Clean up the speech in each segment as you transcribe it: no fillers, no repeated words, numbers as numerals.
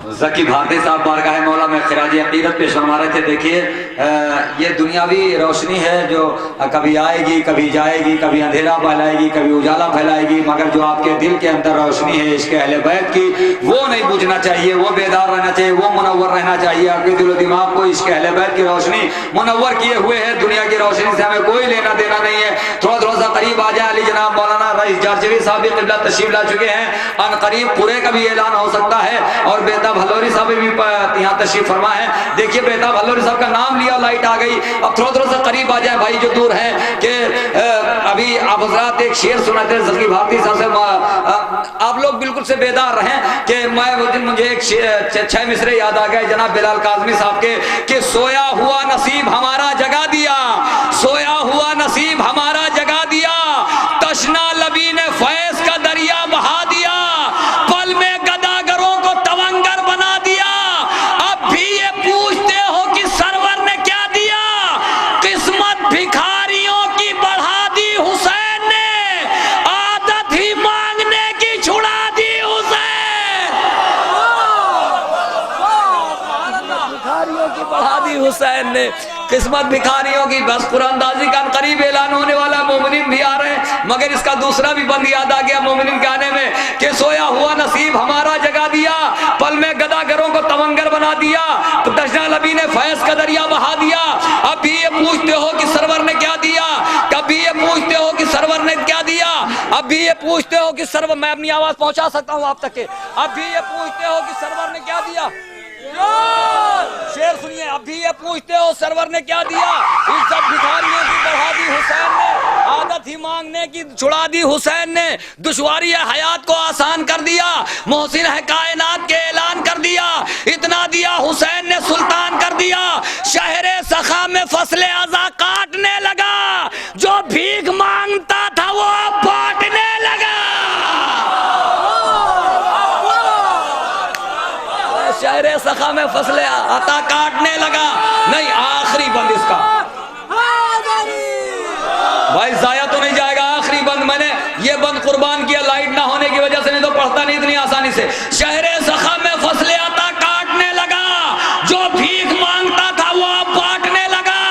ज़की भारती साहब बारगाह मौला में खिराजी अकीदत पेश फरमा रहे थे। देखिए ये दुनियावी रोशनी है जो कभी आएगी कभी जाएगी, कभी अंधेरा फैलाएगी कभी उजाला फैलाएगी, मगर जो आपके दिल के अंदर रोशनी है इसके अहले बैत की, वो नहीं बुझना चाहिए, वो बेदार रहना चाहिए, वो मुनव्वर रहना चाहिए। आपके दिल दिमाग को इसके अहले बैत की रोशनी मुनव्वर किए हुए है। दुनिया की रोशनी से हमें कोई लेना देना नहीं है। थोड़ा थोड़ा सा करीब आ जाए। अली जनाब मौलाना रईस जारजवी साहब भी क़िबला तशरीफ ला चुके हैं। अन करीब पूरे का भी ऐलान हो सकता है। और बेताब हलोरी साहब भी यहाँ तशरीफ फरमा है। देखिए बेताब हलोरी साहब का नाम लिया, लाइट आ गई। अब थोड़ा थोड़ा सा करीब आ जाए भाई जो दूर है कि अभी आप हजरात एक शेर सुनाते ज़की भारती साहब से, आप लोग बिल्कुल से बेदार रहें कि मैं उस दिन मुझे एक 6 मिसरे याद आ गए जनाब बिलाल काज़मी साहब के कि सोया हुआ नसीब हमारा जगा दिया, सोया हुआ नसीब हमारा जगा दिया, तशना लबी ने फैज का दरिया बहा दिया, पल में गदागरों को तवंगर बना दिया। अब भी ये पूछते हो कि सरवर ने क्या दिया, किस्मत भिखारियों की बढ़ा दी हुसैन ने, आदत ही मांगने की छुड़ा दी हुसैन, भिखारियों की बढ़ा दी हुसैन ने, किस्मत भिखारियों की। बस कुरानदाजी का करीब ऐलान होने वाला, मोमिनीन भी आ रहे हैं, मगर इसका दूसरा भी बंद याद आ गया मोमिनीन के आने में कि सोया हुआ नसीब हमारा जगा दिया, पल में गदागरों को तवंगर बना दिया, तो तशना लबी ने फैज का दरिया बहा दिया। अब भी ये पूछते हो कि सरवर ने क्या दिया, कभी ये पूछते हो कि सरवर ने क्या दिया, अब भी ये पूछते हो कि सरवर, मैं अपनी आवाज पहुंचा सकता हूं आप तक के, अब भी ये पूछते हो कि सरवर ने क्या दिया, शेर सुनिए, अब भी ये पूछते हो सरवर ने क्या दिया, इन सब भिखारियों की बढ़ा दी हुसैन ने, आदत ही मांगने की छुड़ा दी हुसैन ने, दुश्वारी हयात को आसान कर दिया, मोहसिन है कायनात के ऐलान कर दिया, इतना दिया हुसैन ने सुल्तान कर दिया, शहरे सखा में फसले अज़ा काटने लगा, जो भीख मांगता था वो बांटने लगा, शहरे सखा में फसले अता काटने लगा। नहीं, आखिरी बंद इसका भाई जाया तो नहीं जाएगा, आखिरी बंद मैंने ये बंद कुर्बान किया लाइट ना होने की वजह से, नहीं तो पढ़ता नहीं इतनी आसानी से। शहरे सखा में फसले अता काटने लगा, जो भीख मांगता था वो अब बांटने लगा,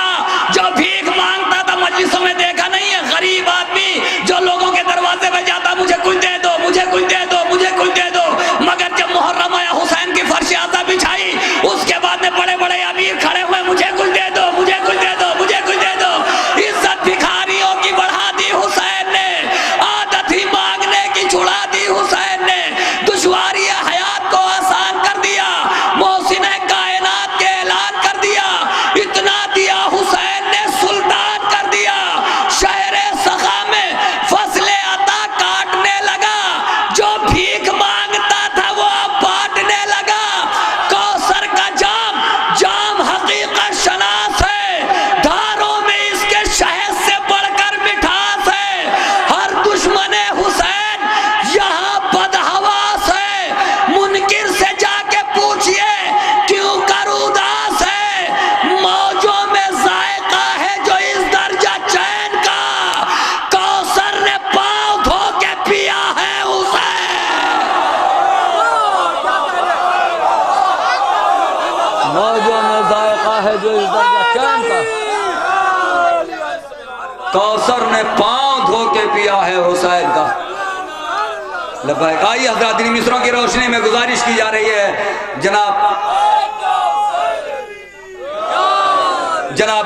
जो भीख मांगता था, मजलिसों में देखा नहीं है गरीब आदमी जो लोगों के दरवाजे पे जाता, मुझे कुछ दे दो, मुझे कुछ दे दो, मुझे कुछ दे दो, मगर जब मुहर्रम आया हुसैन की फर्श आज़ा बिछाई, उसके बाद में बड़े बड़े अमीर खड़े हुए, मुझे कुछ दे दो, मुझे कुछ दे दो, मुझे कुछ दे दो। इज्जत भिखारियों की बढ़ा दी हुसैन ने, आदत ही मांगने की छुड़ा दी हुसैन ने, दुश्वारी हयात को आसान कर दिया, मोहसिन कायनात के ऐलान कर दिया, इतना दिया हुसैन ने सुल्तान कर दिया, शहरे सखा में फसले अता काटने लगा, जो भीख मांगता था वो अब बांटने लगा, कौसर का जाम जाम हकीकत शनास है, धारों में इसके शहद से बढ़कर मिठास है, हर दुश्मने हुसैन यहाँ बदहवास है, मुनकिर से जाके पूछिए क्यों कर उदास है, मौजों में जायका है जो इस दर्जा चैन का, कौसर ने पाँव धो के पिया है हुसैन, मौजों में जायका है जो इस दर्जा चैन का, कौसर ने पाँव धो के पिया है हुसैन का। लब्बैक। आइए हज़रात दीनी मिसरों की रोशनी में गुजारिश की जा रही है जनाब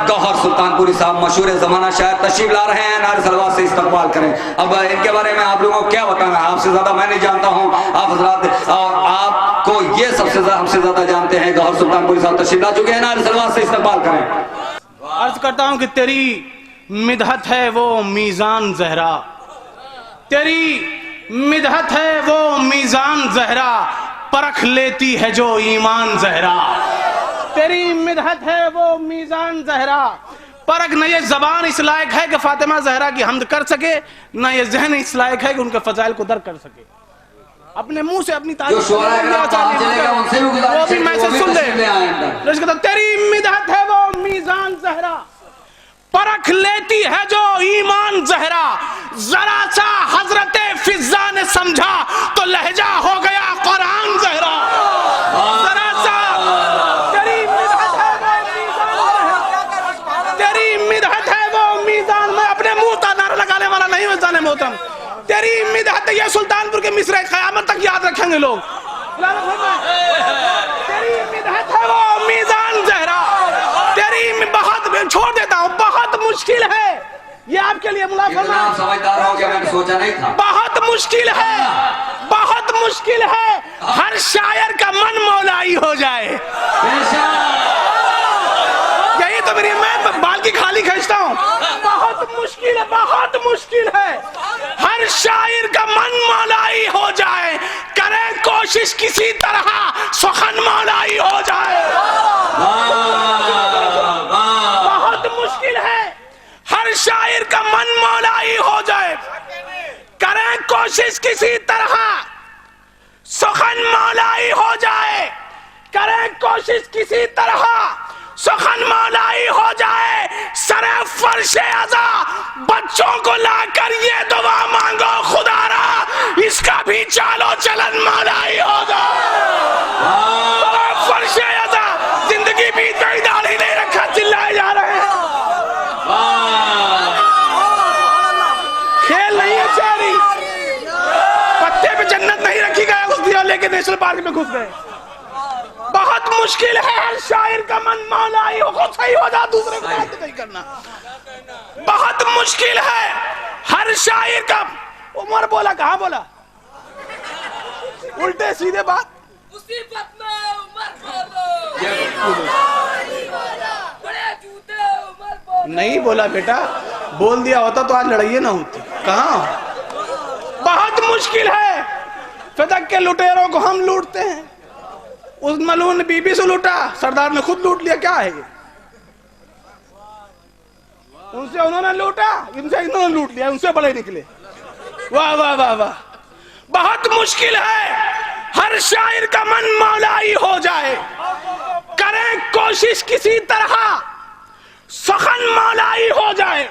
गौहर सुल्तानपुरी साहब मशहूर ज़माना शायर तशरीफ ला रहे हैं, नारे सलवात से इस्तकबाल करें। अब इनके बारे में आप लोगों को क्या बताना है, आपसे ज़्यादा मैं नहीं जानता हूँ, आप हज़रात और आपको ये सबसे हमसे ज़्यादा जानते हैं। गौहर सुल्तानपुरी साहब तशरीफ ला चुके हैं, नारे सलवात से इस्तकबाल करें। अर्ज करता हूँ कि तेरी मिदहत है वो मीज़ान ज़हरा, तेरी मिदहत है वो मीज़ान ज़हरा, परख लेती है जो ईमान ज़हरा, तेरी मिदहत है वो मीज़ान ज़हरा, परख न ये ज़बान इस लायक है कि फातिमा ज़हरा की हमद कर सके, न ये जहन इस लायक है कि उनके फ़ज़ाइल को दर्क कर सके। अपने मुंह से अपनी तारीफ वो भी मैसेज सुन ले। तेरी मिदहत है वो मीज़ान ज़हरा, परख लेती है जो ईमान ज़हरा, जरा सा हजरत फिजा ने समझा तो लहजा हो गया कुरान ज़हरा। है मोहतरम, तेरी मिदहत ये सुल्तानपुर के मिसरे क़यामत तक याद रखेंगे लोग। तेरी मिदहत है वो मीज़ान ज़हरा, तेरी बहुत, छोड़ देता हूँ, बहुत मुश्किल है ये आपके लिए मुलाफा। समझदार हो गया, मैंने सोचा नहीं था। बहुत मुश्किल है, बहुत मुश्किल है हर शायर का मन मौलाई हो जाए। यही तो मेरी, मैं बाल की खाली खींचता हूँ। बहुत मुश्किल है, बहुत मुश्किल है हर शायर का मन मौलाई हो जाए, करे कोशिश किसी तरह सुखन मौलाई हो जाए। बहुत मुश्किल है हर शायर का मन मौलाई हो जाए, करें कोशिश किसी तरह सुखन मौलाई हो जाए, करें कोशिश किसी तरह सुखन मौलाई हो जाए। सरे फर्शे अज़ा बच्चों को लाकर ये दुआ मांगो खुदारा, इसका भी चालो चलन मौलाई हो जाए। सरे फर्शे अज़ा, जिंदगी भी कोई दाढ़ी नहीं रखा, चिल्लाए जा रहे हैं। खेल नहीं है शायरी, पत्ते पे जन्नत नहीं रखी गया, घुस दिया लेके नेशनल पार्क में घुस गए। बहुत मुश्किल है हर शायर का मन मौलाई हो, खुद सही हो जा, दूसरे को बात नहीं करना। बहुत मुश्किल है हर शायर का, उमर बोला, कहाँ बोला, उल्टे सीधे बात, मुसीबत में उमर बोलो, बड़े जूते उमर बोलो। नहीं बोला बेटा, बोल दिया होता तो आज लड़ाई ना होती। कहाँ? बहुत मुश्किल है, फदक के लुटेरों को हम लूटते हैं। उस मलून ने बीबी से लूटा, सरदार ने खुद लूट लिया, क्या है ये? उनसे उन्होंने लूटा, इनसे इन्होंने लूट लिया, उनसे बड़े निकले। वाह वाह वाह वाह। बहुत मुश्किल है हर शायर का मन मौलाई हो जाए, करें कोशिश किसी तरह सुखन मौलाई हो जाए।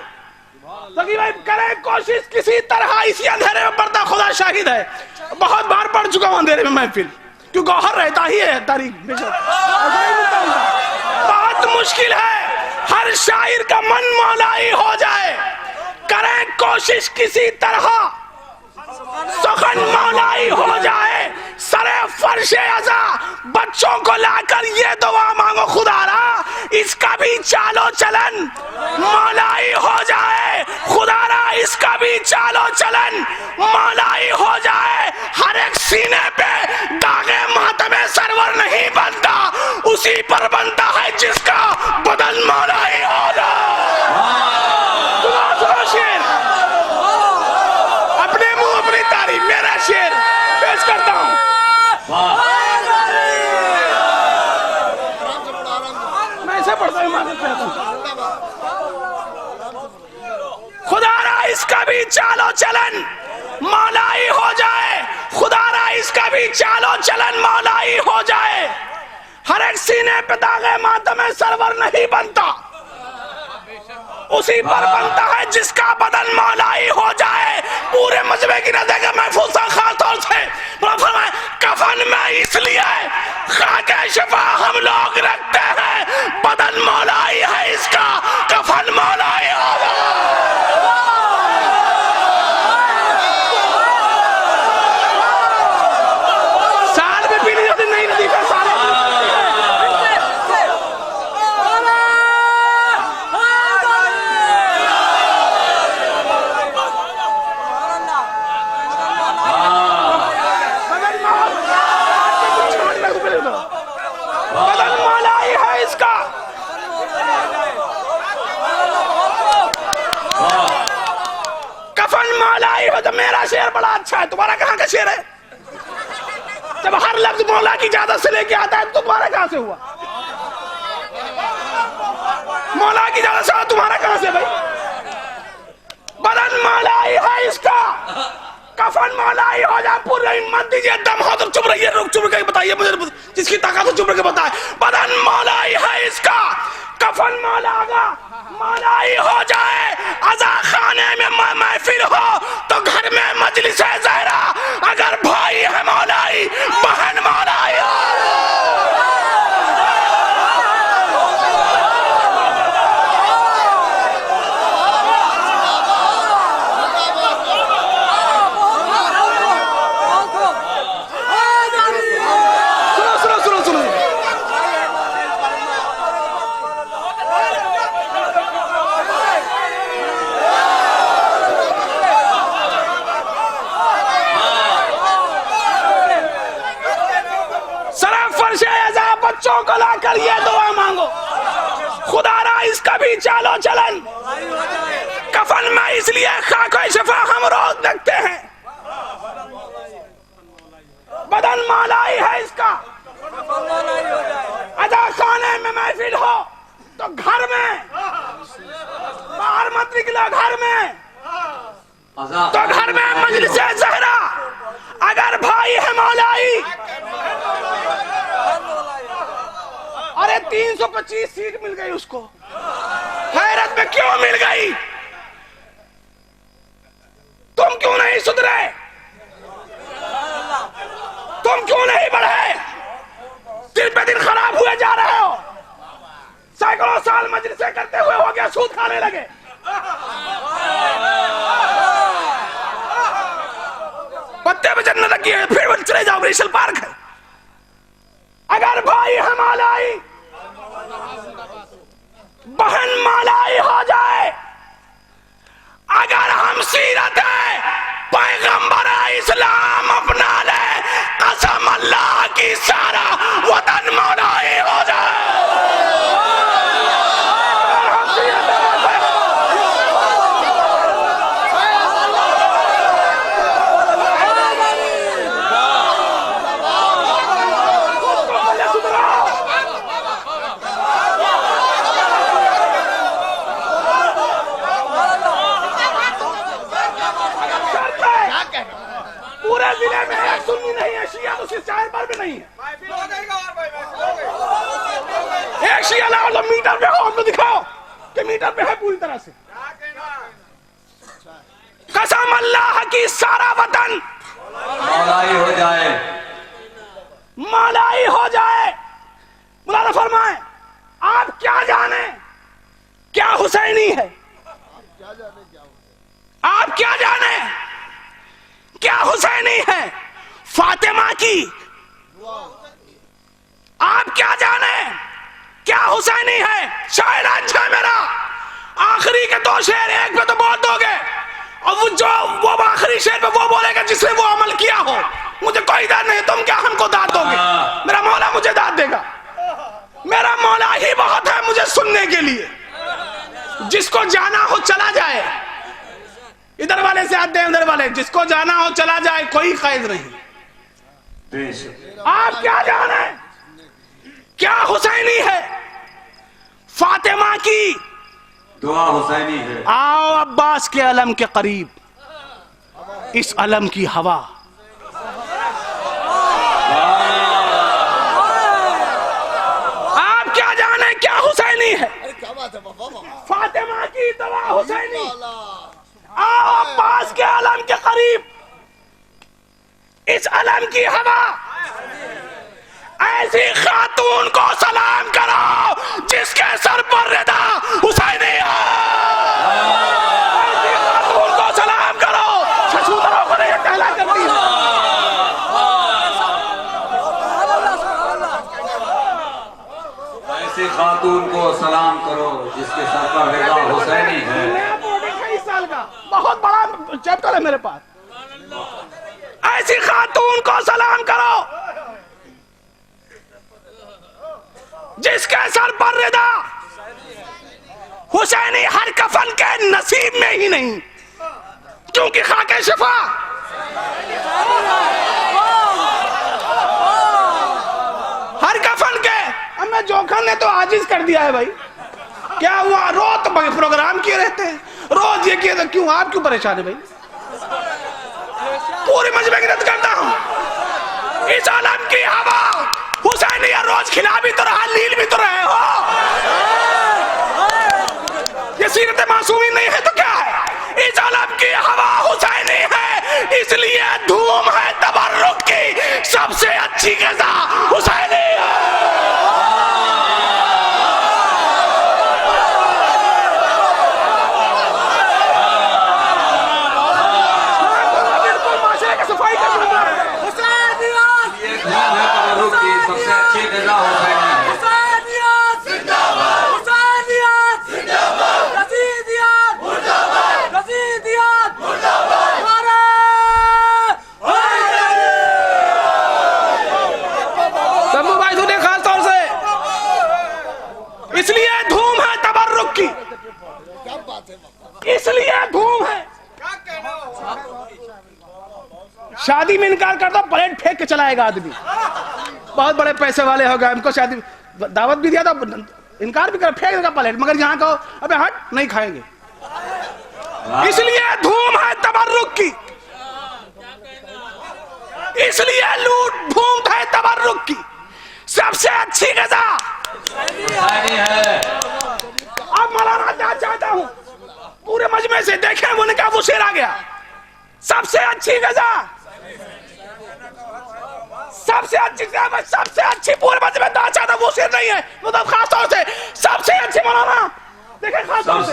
सकी भाई, करें कोशिश किसी तरह, इसी अंधेरे में पड़ता खुदा शाहिद है, बहुत बार पढ़ चुका हूं अंधेरे में महफिल, क्यों गौहर रहता ही है तारीख में। बहुत मुश्किल है हर शायर का मन मौलाई हो जाए, करें कोशिश किसी तरह सुखन मौलाई हो जाए। सरे फर्शे अज़ा बच्चों को लाकर ये दुआ मांगो खुदारा, इसका भी चालो चलन मौलाई हो जाए। खुदारा इसका भी चालो चलन मौलाई हो जाए। हर एक सीने पे दागे मातमे सरवर नहीं बनता, उसी पर बनता है जिसका बदन मौलाई हो जाए। शेर अपने मुंह अपनी तारीफ, मेरा शेर पेश करता हूं। मैं ऐसे पढ़ता हूं, खुदारा इसका भी चालो चलन मौलाई हो जाए, खुदारा इसका भी चालो चलन मौलाई हो जाए। हर एक सीने पे दागे मातम सरवर नहीं बनता, उसी पर बनता है जिसका बदन मौलाई हो जाए। पूरे मजबे की नजर का महफूज खास तौर से कफन में इसलिए खाके शफा हम लोग रखते हैं, बदन मौलाई है इसका, कफन मौलाई होगा। साल में पीली जाती नहीं नदी का साल तो मेरा शेर बड़ा अच्छा है, तुम्हारा कहाँ का शेर है? जब हर लफ्ज मौला की इजाजत से लेके आता है तो तुम्हारा कहाँ से हुआ? मौला की इजाजत से तुम्हारा कहाँ से भाई? बदन मौलाई है इसका, कफन मौलाई हो जाए। पूरे मत दीजिए, दम हो तो चुप रहिए, रुक चुप के बताइए मुझे, जिसकी ताकत हो चुप के बताए। बदन मौलाई है इसका, कफन मौलागा मौलाई हो जाए। अज़ा खाने में महफिल हो तो घर में मजलिस है ज़हरा, अगर भाई है मौलाई बहन मौलाई हो। को लाकर ये दुआ मांगो, खुदारा इसका भी चालो चलन कफन में इसलिए खाको शफा हम रोज देखते हैं, बदन मालाई है इसका। अदा खाने में महफिल हो तो घर में, बाहर मत निकला, घर में तो घर में मजलिस ज़हरा। अगर भाई है मौलाई, अरे 325 सीट मिल गई उसको, हैरत में क्यों मिल गई? तुम क्यों नहीं सुधरे? तुम क्यों नहीं बढ़े? दिन पे दिन खराब हुए जा रहे हो। सैकड़ों साल मजलिसें करते हुए हो गया, सूद खाने लगे। पत्ते पे जन्नत लगी है, फिर चले जाओ, नेशनल पार्क है। अगर भाई है मालाई, बहन मालाई हो जाए, अगर हम सीरत है पैगंबर इस्लाम अपना ले, कसम अल्लाह की सारा वतन मौलाई हो जाए। पूरे जिले में एक सुन्नी नहीं है, शिया तो सिर्फ चार पर भी नहीं है। एक शिया लाओ तो मीटर पे हो, हमको दिखाओ कि मीटर पे है पूरी तरह से। कसम अल्लाह की सारा वतन मौलाई हो जाए, मौलाई हो जाए। मुलाना फरमाए, आप क्या जाने क्या हुसैनी है, आप क्या जाने क्या हुसैनी है फातिमा की, आप क्या जाने क्या हुसैनी है। शायर अच्छा मेरा आखिरी के 2 शेर एक पे तो बोल दोगे, और वो आखिरी शेर पे वो बोलेगा जिसने वो अमल किया हो। मुझे कोई दाद नहीं, तुम क्या हमको दाद दोगे? मेरा मौला मुझे दाद देगा। मेरा मौला ही बहुत है मुझे सुनने के लिए। जिसको जाना हो चला जाए, इधर वाले से हाथ दे, उधर वाले, जिसको जाना हो चला जाए, कोई कैद नहीं। आप क्या जाने क्या हुसैनी है फातिमा की, दुआ हुसैनी है। आओ अब्बास के अलम के करीब, इस अलम की हवा। आप क्या जाने क्या हुसैनी है फातिमा की दुआ हुसैनी। आओ अब्बास के अलम के करीब, इस अलम की हवा। ऐसी खातून को सलाम करो जिसके सर पर रिदा हुसैनी हो। ऐसी खातून को सलाम करो, शशूदरों को नहीं कहला करती है। ऐसी खातून को सलाम करो जिसके सर पर रिदा हुसैनी है। बहुत बड़ा चैप्टर है मेरे पास। ऐसी खातून को सलाम करो जिसके सर पर रिदा हुसैनी। हर कफन के नसीब में ही नहीं, क्योंकि खाके शिफा हर कफन के। हमें जोखन ने तो आजिज कर दिया है भाई। क्या हुआ? रोज तो प्रोग्राम किए रहते हैं, रोज ये किए, तो क्यों आप क्यों परेशान है भाई? पूरे मजमे की रद्द करता हूं। इस आलम की हवा हुसैनी रोज खिला भी तो रहा, लील भी तो रहे हो। ये सीरत मासूमी नहीं है तो क्या है? इस आलम की हवा हुसैनी है, इसलिए धूम है तबर्रुक की। सबसे अच्छी ग़िज़ा हुसैनी है। सबसे अच्छी ग़िज़ा हुसैनी है। शंभू भाई तूने खा शादी में इनकार करता प्लेट फेंक के चलाएगा आदमी। बहुत बड़े पैसे वाले हो गए, हमको शादी दावत भी दिया था, इनकार भी कर, फेंक देगा प्लेट, मगर यहाँ कहो अबे हट नहीं खाएंगे। इसलिए धूम है तबर्रुक की, इसलिए लूट धूम है तबर्रुक की, सबसे अच्छी गजा अब मौलाना क्या चाहता हूं पूरे मजमे से देखें, वो कहा वो शेर आ गया। सबसे अच्छी गजा, सबसे अच्छी पूरे मजमे में दाचा था, वो शेर नहीं है, मतलब खास तौर से सबसे अच्छी मौलाना देखें, खास तौर से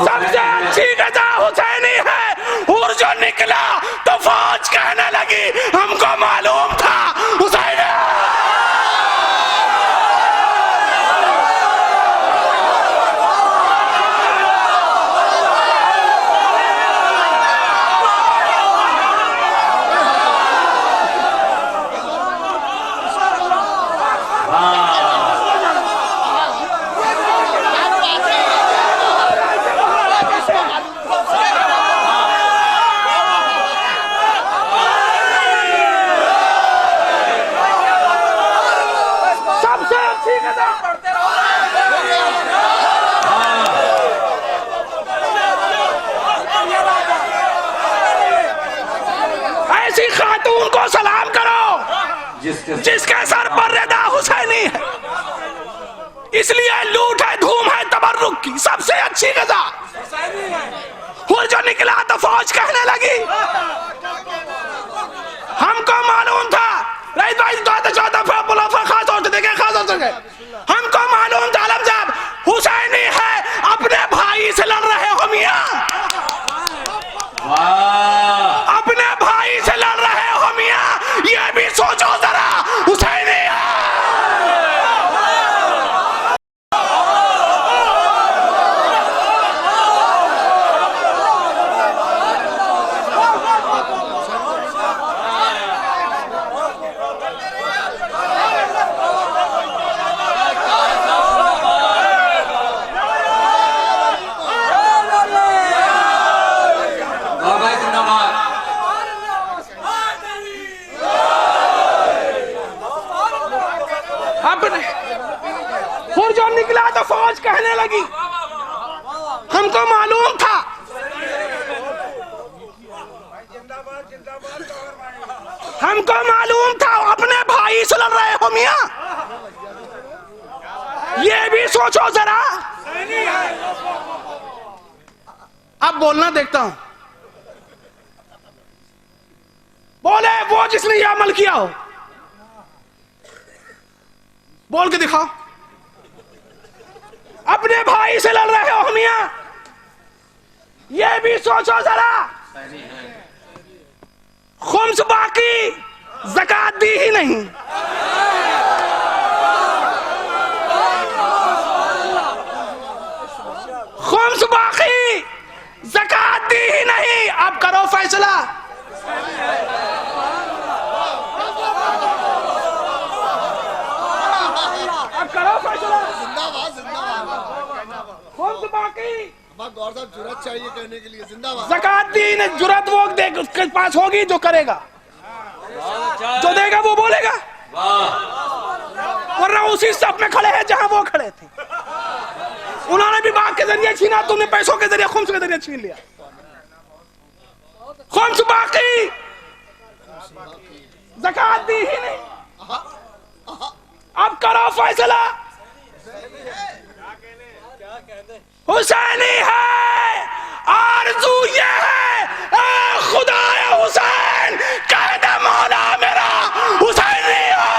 सबसे अच्छी गजा हुसैनी है। और जो निकला तो फौज कहने लगी हमको मालूम था हुसैन। ऐसी खातून को सलाम करो जिसके सर पर रदा हुसैनी है। इसलिए लूट है धूम है तबर्रुक की, सबसे अच्छी गजा। और जो निकला तो फौज कहने लगी हमको मालूम था, रईस भाई 14 बोला खास तौर से देखे, खास तौर से हमको मालूम था आलम साहब हुसैनी है, अपने भाई से लड़ रहे हो मियां, अपने भाई से लड़ रहे हो मियां, ये भी सोचो जरा हुसैनी है। और जो निकला तो फौज कहने लगी हमको मालूम था, हमको मालूम था अपने भाई से लड़ रहे हो मियां, ये भी सोचो जरा। अब बोलना देखता हूं, बोले वो जिसने ये अमल किया हो, बोल के दिखाओ। अपने भाई से लड़ रहे हो मियां, ये भी सोचो जरा। खुम्स बाकी ज़कात दी ही नहीं, खुम्स बाकी ज़कात दी ही नहीं। अब करो फैसला। करो फैसला। जिंदाबाद जिंदाबाद। खुम्स बाकी गौर साहब जुर्रत चाहिए कहने के लिए जिंदाबाद। ज़कात दी ने जुर्रत वो देख उसके पास होगी जो करेगा, जो देगा वो बोलेगा, वरना उसी सब में खड़े हैं जहां वो खड़े थे। उन्होंने भी बात के जरिए छीना, तुमने पैसों के जरिए खुम्स के जरिए छीन लिया। खुम्स बाकी ज़कात दी ही नहीं। अब करो फैसला। हुसैनी है, आरज़ू ये है, ए खुदाए हुसैन कह दे मौला मेरा हुसैनी है।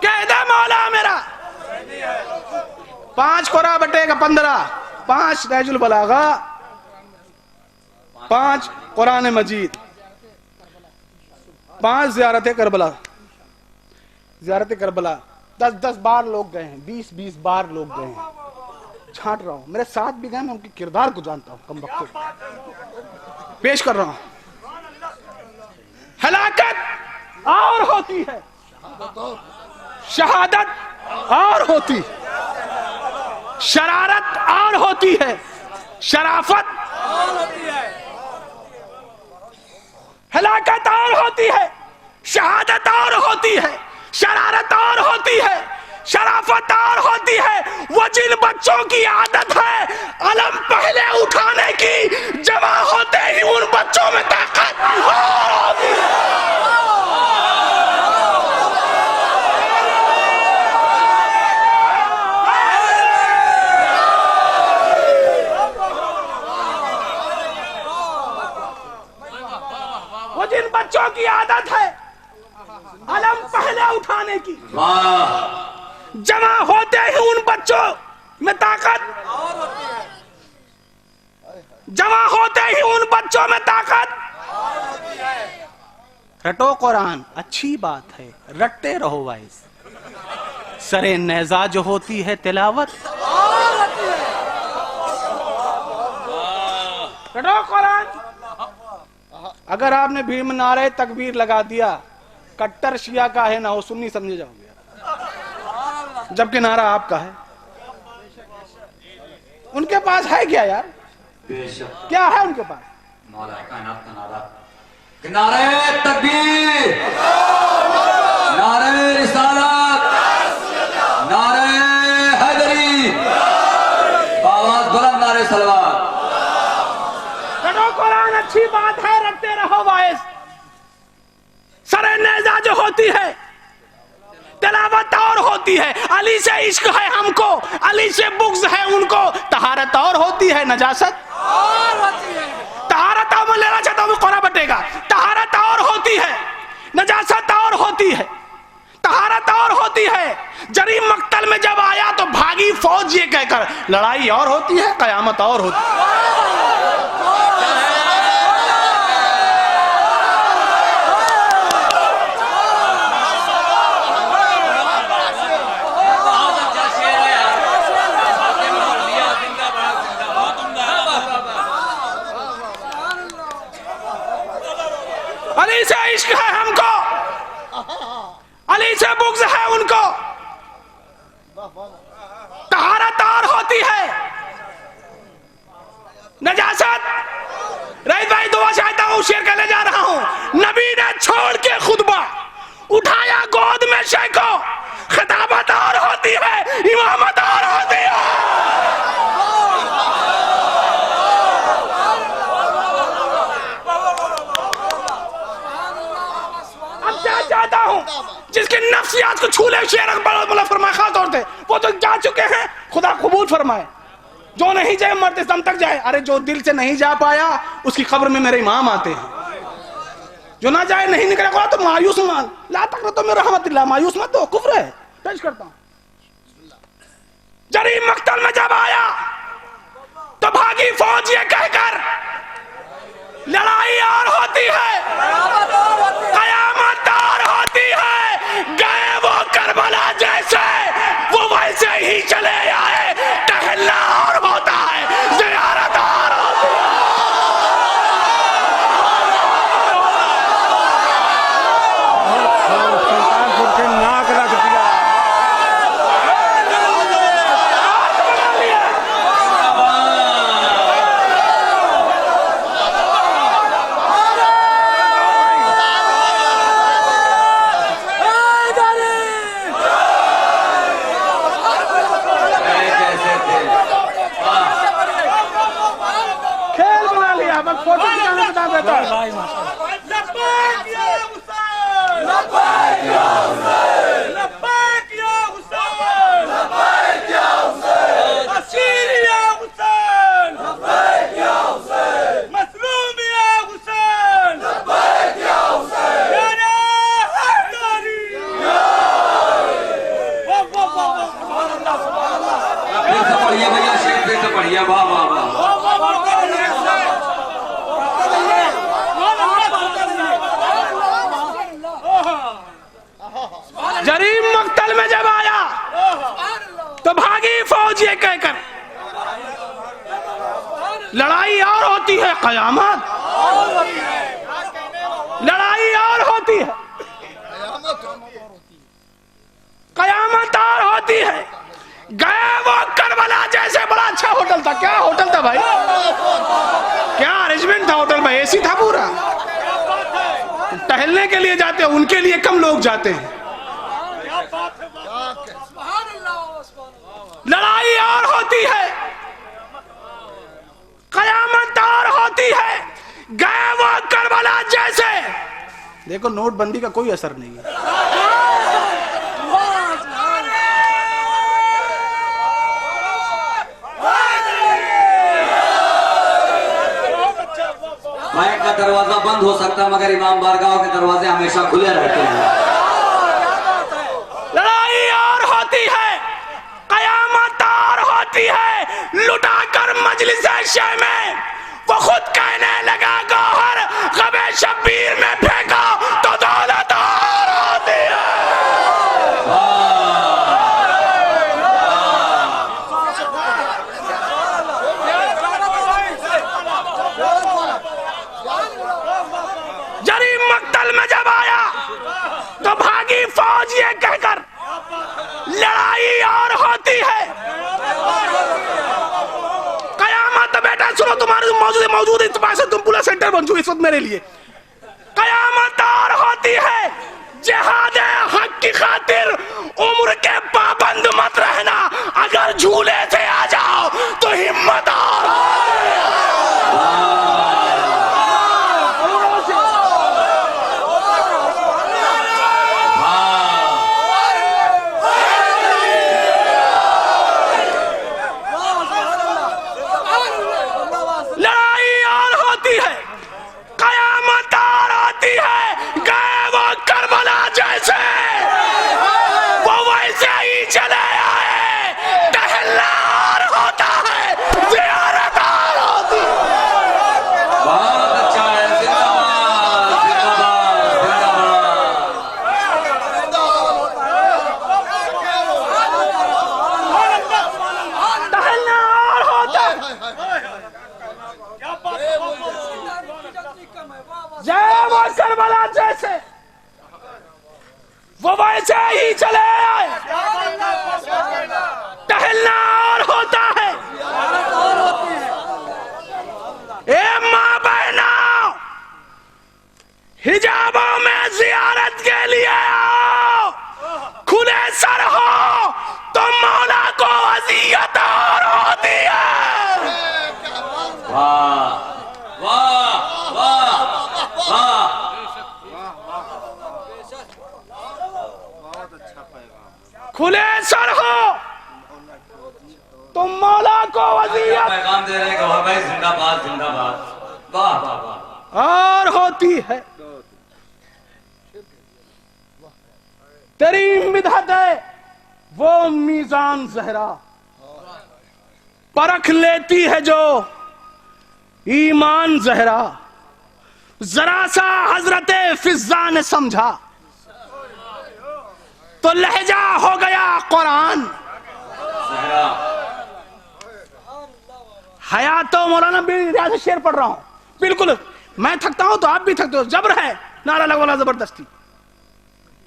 कह दे मौला मेरा। 5 कोरा बटेगा 15, 5 नहजुल बलागा, 5 कुरान मजीद, 5 ज़ियारत करबला, ज़ियारत करबला 10-10 बार लोग गए हैं, 20-20 बार लोग गए हैं। छांट रहा हूं, मेरे साथ भी गए, मैं उनके किरदार को जानता हूं। कम वक्त पेश कर रहा हूं। हलाकत और होती है, शहादत और होती। शरारत और होती है, शराफत हलाकत और होती है, शहादत और होती है, शरारत और होती है, शराफत और होती है। वो जिन बच्चों की आदत है अलम पहले उठाने की, जमा होते ही उन बच्चों में ताकत और होती है। वो जिन बच्चों की आदत है अलम पहले उठाने की, जमा होते ही उन बच्चों में ताकत, जमा होते ही उन बच्चों में ताकत। रटो कुरान, अच्छी बात है, रटते रहो भाई। सरे नेजा जो होती है तिलावत, रटो कुरान। अगर आपने भीड़ में नारे तकबीर लगा दिया, कट्टर शिया का है ना, वो सुन्नी समझे जाओगे, जबकि नारा आपका है। उनके पास है क्या यार? क्या है उनके पास? नारे तकबीर, नारे रिसालत, नारे हैदरी, आवाज बुलंद, नारे सलवात। रटो कुरान, अच्छी बात है, रटते रहो वाइस। सरे नेजा जो होती है तिलावत और होती है, अली से इश्क है हमको, अली से बुग़्ज़ है उनको। तहारत और होती है, नजासत और होती है। तहारत में लेना चाहता हूं, कोरा बटेगा। तहारत और होती है, नजासत और होती है, तहारत और होती है। जरीम मक्तल में जब आया तो भागी फौज ये कहकर, लड़ाई और होती है, कयामत और होती है। अली से इश्क है हमको, अली से बुग़्ज़ है उनको। तहारत और होती है, नजासत। रईस भाई दुआ चाहता हूं, शेर कहने जा रहा हूं। नबी ने छोड़ के खुतबा उठाया गोद में शेखो, खिताबत और होती है, इमामत और होती है। चाहता हूं जिसकी नफ्सियात को छू ले, शेर अकबर फरमाए खास तौर से, वो तो जा चुके हैं, खुदा कबूल फरमाए। जो नहीं जाए मरते दम तक जाए। अरे जो दिल से नहीं जा पाया उसकी कब्र में मेरे इमाम आते हैं। जो ना जाए, नहीं निकलेगा तो मायूस मान ला तक तो मेरा रहमतुल्लाह, मायूस मत दो, कुफ्र है। पेश करता हूं। जरीम मक्तल में जब आया तो भागी फौज ये कहकर, लड़ाई और होती है, कयामत और होती है। गए वो करबला जैसे, वो वैसे ही चले आए। टहलना और होता है, ज़ियारत और होती है। सुल्तानपुर के नाक रख दिया। जरीम मक्तल में जब आया तो भागी फौज ये कहकर, लड़ाई और होती है, कयामत लड़ाई और होती है, कयामत और होती है। गए वो करबला करबला जैसे बड़ा अच्छा होटल था। क्या होटल था भाई, क्या अरेंजमेंट था होटल में, एसी था पूरा। टहलने के लिए जाते हैं, उनके लिए कम लोग जाते हैं। लड़ाई और होती है, कयामत और होती है, गए वो करबला जैसे। देखो नोटबंदी का कोई असर नहीं है। माइक का दरवाजा बंद हो सकता है मगर इमाम बारगाह के दरवाजे हमेशा खुले रहते हैं। लड़ाई और होती है, कयामत और होती है, लुटाकर मजलिस शह में वो खुद कहने लगा गौहर ग़मे शब्बीर में फेंका तो दौलत और होती है। जरी मक्तल में जब आया तो भागी फौज ये कहकर लड़ाई और होती है। कयामत बेटा सुनो, तुम्हारे मौजूद इत्तेफाक से तुम पूरा सेंटर बन चुके इस वक्त मेरे लिए। कयामत और होती है, जिहाद हक की खातिर उम्र के पाबंद मत रहना, अगर झूले से आ जाओ तो हिम्मत और करबला जैसे वो वैसे ही चले आए। टहलना और होता है। ए माँ बहनों, हिजाबों में जियारत के लिए आओ, खुले सर हो तो मौला को अज़ियत और होती है। वाह वाह वाह वाह, खुले सर हो तो मौला को वज़ियत पैगाम दे रहे गौहर भाई, जिंदाबाद जिंदाबाद। वाह वाह वाह। और होती है। तेरी मिदहत है वो मीज़ान ज़हरा, परख लेती है जो ईमान ज़हरा। जरा सा हजरत फिज़्ज़ा ने समझा तो लहजा हो गया कुरान। हया तो मौलाना रियाज़ से शेर पढ़ रहा हूं, बिल्कुल मैं थकता हूं तो आप भी थकते हो। जबर है, नारा लगवाना जबरदस्ती।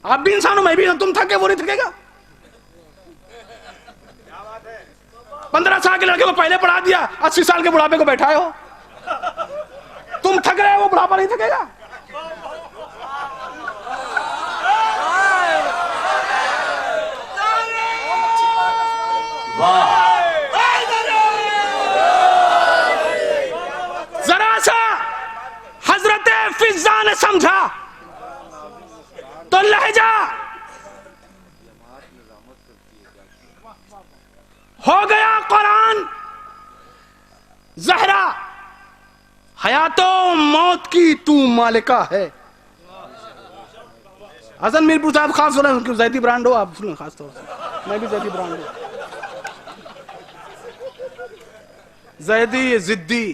आप भी इंसान हो, मैं भी, तुम थके वो नहीं थकेगा। 15 साल के लड़के को पहले पढ़ा दिया, 80 साल के बुढ़ापे को बैठाए हो। तुम थक रहे हो, वो बुढ़ापा नहीं थकेगा। जरा सा हजरत फिज़्ज़ा ने समझा तो लहजा हो गया कुरान। ज़हरा, हयातो मौत की तू मालिका है। हसन मीरपुर साहब खास सुने, जैदी ब्रांड हो आप, सुने खास तौर से, मैं भी जैदी ब्रांड हूं। जैदी जिद्दी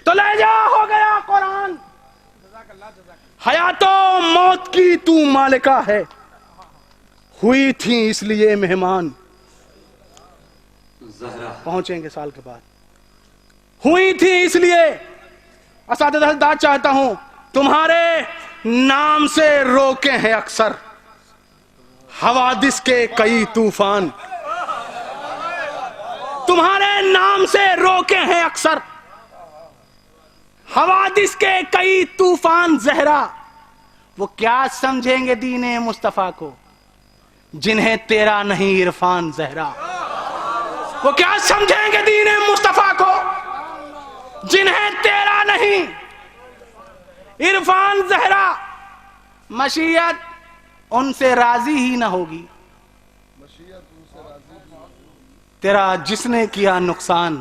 तो लहजा हो गया कुरान। हयातो मौत की तू मालिका है, हुई थी इसलिए मेहमान। पहुंचेंगे साल के बाद। हुई थी इसलिए असातिज़ात चाहता हूं, तुम्हारे नाम से रोके हैं अक्सर हवादिस के कई तूफान। तुम्हारे नाम से रोके हैं अक्सर हवादिस के कई तूफान जहरा। वो क्या समझेंगे दीने मुस्तफा को जिन्हें तेरा नहीं इरफान जहरा। वो क्या समझेंगे दीने मुस्तफा को जिन्हें तेरा नहीं इरफान जहरा। मशीयत उनसे राजी ही ना होगी तेरा जिसने किया नुकसान।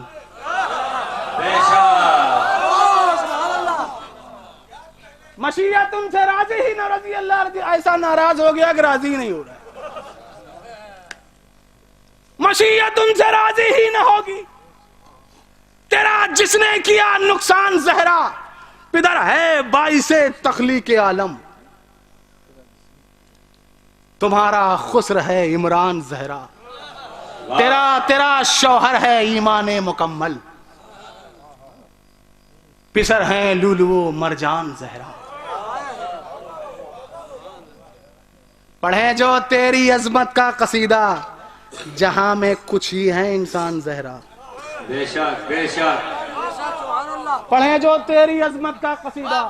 मशीयत उनसे राजी ही ना, रजी अल्लाह रजी, ऐसा नाराज हो गया कि राजी नहीं हो रहा। मशीयत उनसे राजी ही ना होगी तेरा जिसने किया नुकसान जहरा। पिदर है बाइसे तख्लीक आलम तुम्हारा खुस्र है इमरान जहरा। तेरा शौहर है ईमान मुकम्मल पिसर हैं लुलुओ मरजान जहरा। पढ़े जो तेरी अजमत का कसीदा जहां में कुछ ही है इंसान जहरा। बेशक बेशक। पढ़े जो तेरी अजमत का कसीदा,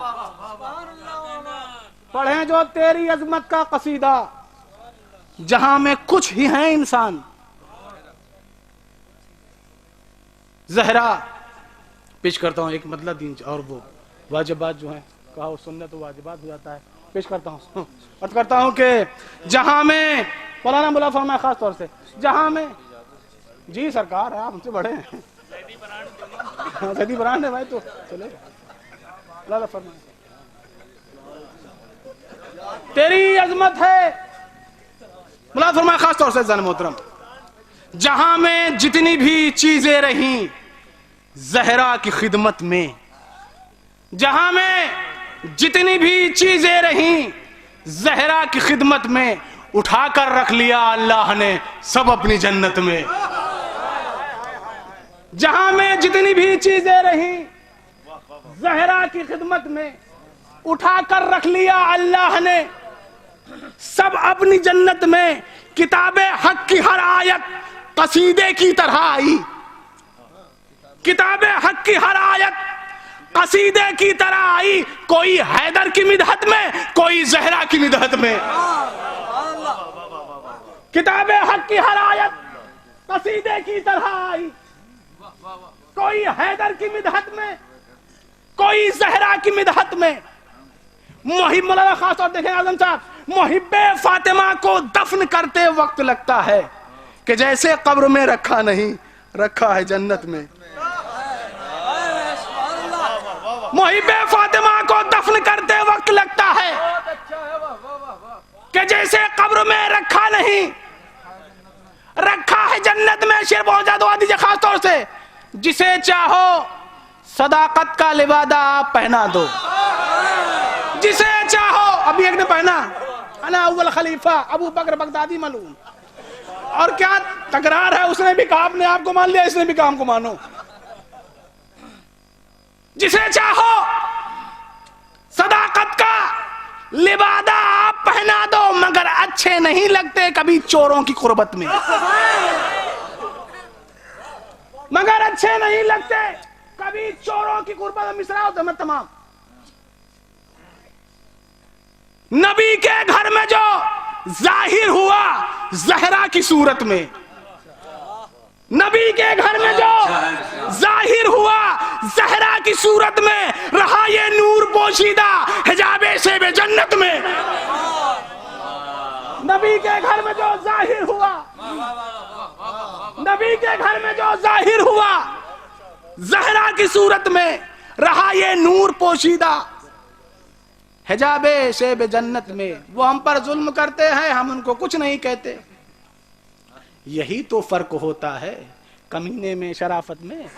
पढ़े जो तेरी अजमत का कसीदा जहां में कुछ ही है इंसान जहरा। पेश करता हूं एक मतलब दिन और वो वाजिबात जो है कहा सुनने तो वाजिबात हो जाता है। पेश करता हूं अर्ज करता हूं कि जहां में मौलाना मुला फरमाया खास तौर से जहां में जी सरकार है आप हमसे बड़े हैं सदी ब्रांड है भाई तो चलेगा। लाला फरमाया तेरी अजमत है मुला फरमाया खास तौर से जान मोहतरम जहां में जितनी भी चीजें रही जहरा की खिदमत में। जहां में जितनी भी चीजें रही जहरा की खिदमत में उठाकर रख लिया अल्लाह ने सब अपनी जन्नत में। जहां में जितनी भी चीजें रही जहरा की खिदमत में उठाकर रख लिया अल्लाह ने सब अपनी जन्नत में। किताबे हक की हर आयत कसीदे की तरह आई, किताबे हक की हर आयत कसीदे की तरह आई। कोई हैदर की मिदहत में कोई जहरा की मिदहत में। किताबे हक की हर आयत कसीदे की तरह आई, कोई हैदर की मिदहत में कोई जहरा की मिदहत में। मुहिब मौलाना खास तौर देखें आजम साहब मुहिब्बे फातिमा को दफन करते वक्त लगता है कि जैसे कब्र में रखा नहीं रखा है जन्नत में। मुहिब्बे फातिमा को दफन करते वक्त लगता है कि जैसे कब्र में रखा नहीं रखा है जन्नत में। शेर पहुंचा दो दीजिए खास तौर से जिसे चाहो सदाकत का लिबादा आप पहना दो। जिसे चाहो अभी एक ने पहना अना अव्वल खलीफा अबू बकर बगदादी मालूम और क्या तकरार है। उसने भी कहा अपने आप को मान लिया इसने भी कहा हमको मानो। जिसे चाहो सदाकत का लिबादा आप पहना दो मगर अच्छे नहीं लगते कभी चोरों की कुर्बत में। मगर अच्छे नहीं लगते कभी चोरों की कुर्बत में। मिसरा होता मैं तमाम नबी के घर में जो जाहिर हुआ जहरा की सूरत में। नबी के घर में जो जाहिर हुआ जहरा की सूरत में रहा ये नूर पोशीदा हिजाबे से बे जन्नत में। नबी के घर में जो जाहिर हुआ नबी के घर में जो जाहिर हुआ जहरा की सूरत में रहा ये नूर पोशीदा हिजाबे से बे जन्नत में। वो हम पर जुल्म करते हैं हम उनको कुछ नहीं कहते। यही तो फर्क होता है कमीने में शराफत में।